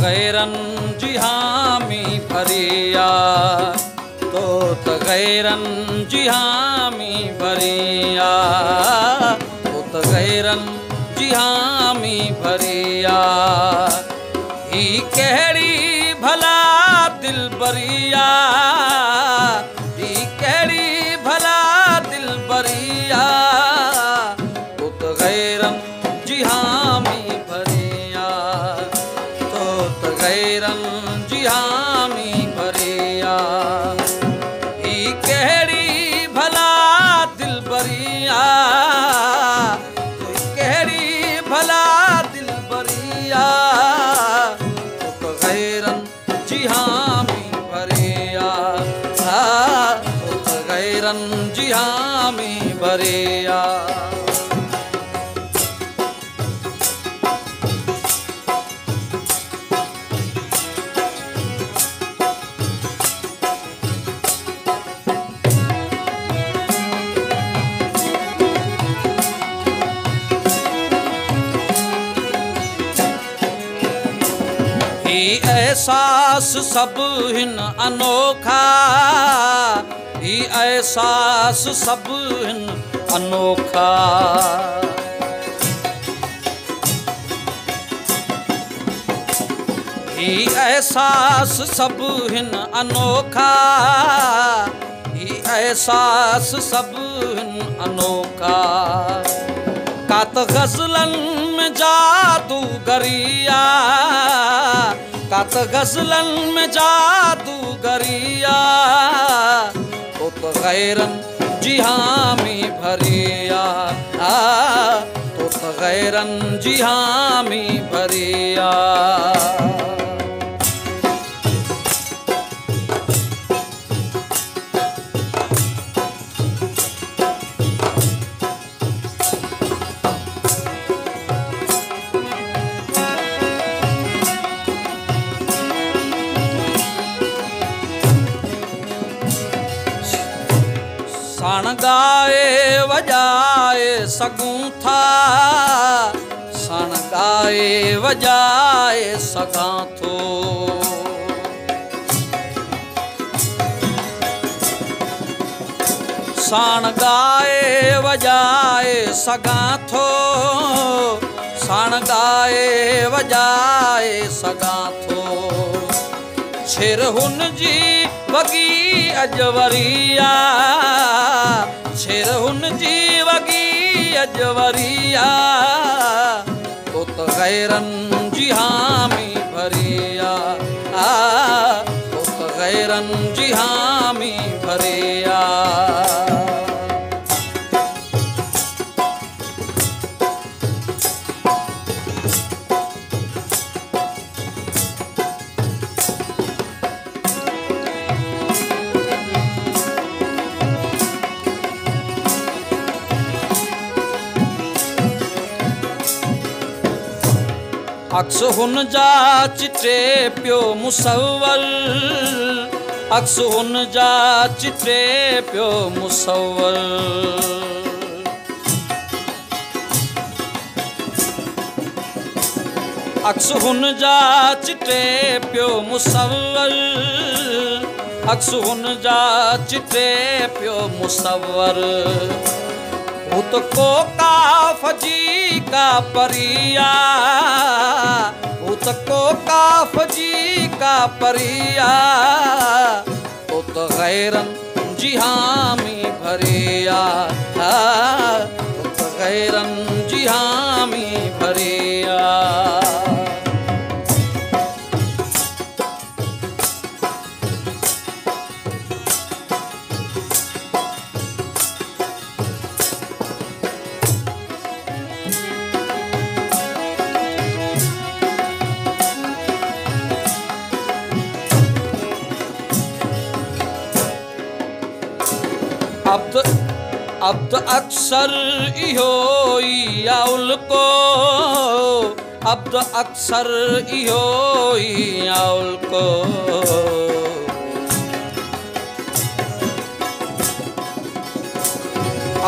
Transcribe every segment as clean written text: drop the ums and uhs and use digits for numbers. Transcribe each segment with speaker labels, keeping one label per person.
Speaker 1: Garand जी हामी भरिया तो गैरन जी हामी भरिया तो गैरन जी हामी भरिया ही कहड़ी भला दिल बरिया ही कहड़ी भला दिल बरिया तो गैरन जी हामी भरिया तो गैरन जी हामी भरिया ही कहड़ी भला दिल बरिया कहड़ी भला दिल बरिया तो गैरन जी हामी भरिया तो गैरन जी हामी भरिया एहसास सब हिन अनोखा ही एहसास सब हिन अनोखा ही एहसास सब हिन अनोखा ही एहसास सब हिन अनोखा का तो गज़लन में जादू गरिया का तो गज़लन में जादू गरिया तो गैरन जी हामी भरिया तो गैरन जी हामी भरिया साण गाए वजाए सगूं था साण गाए वजाए सगां थो साण गाए वजाए सगां थो साण गाए वजाए सगां थो छिर हुन जी वगी अजवरिया छिर हुन जी वगी अजवरिया तो गैरन जी हामी भरिया तो गैरन जी हामी भरिया अक्स हुन जा चिटे पियो मुसव्वल अक्स हुन जा चिटे पियो मुसव्वल अक्स हुन जा चिटे पियो मुसव्वल अक्स हुन जा चिटे पियो मुसव्वर भूत को काफ जी का परिया भूत को काफ जी का परिया तो गैरन जी हामी भरिया तो गैरन जी हामी भरिया अब तो अक्सर इहो ई आउल को अब तो अक्सर इहो ई आउल को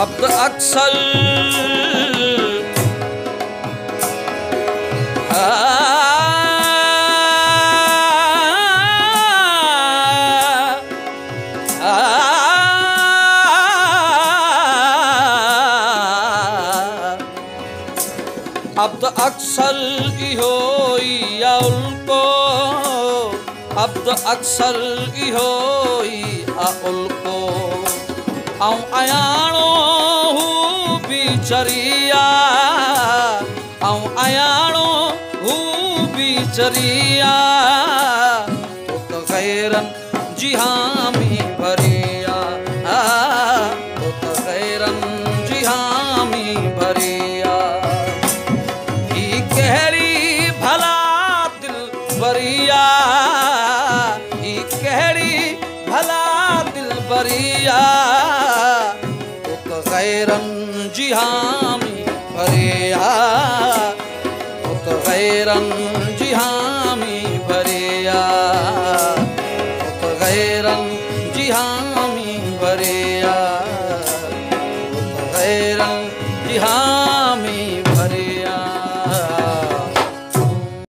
Speaker 1: अब तो अक्सर अब तो अक्सर इहो ई आउल को अब तो अक्सर इहो ई आउल को आऊं अयाणो हू बिचरिया आऊं अयाणो हू बिचरिया तो गैरन जी हाँ मी भरिया तो गैरन जी हाँ मी भरिया ही कहरी भला दिल बरिया ही कहरी भला दिल बरिया तो गैरन जी हाँ मी भरिया तो गैरन जी हाँ मी भरिया तो गैरन जी हाँ मी भरिया।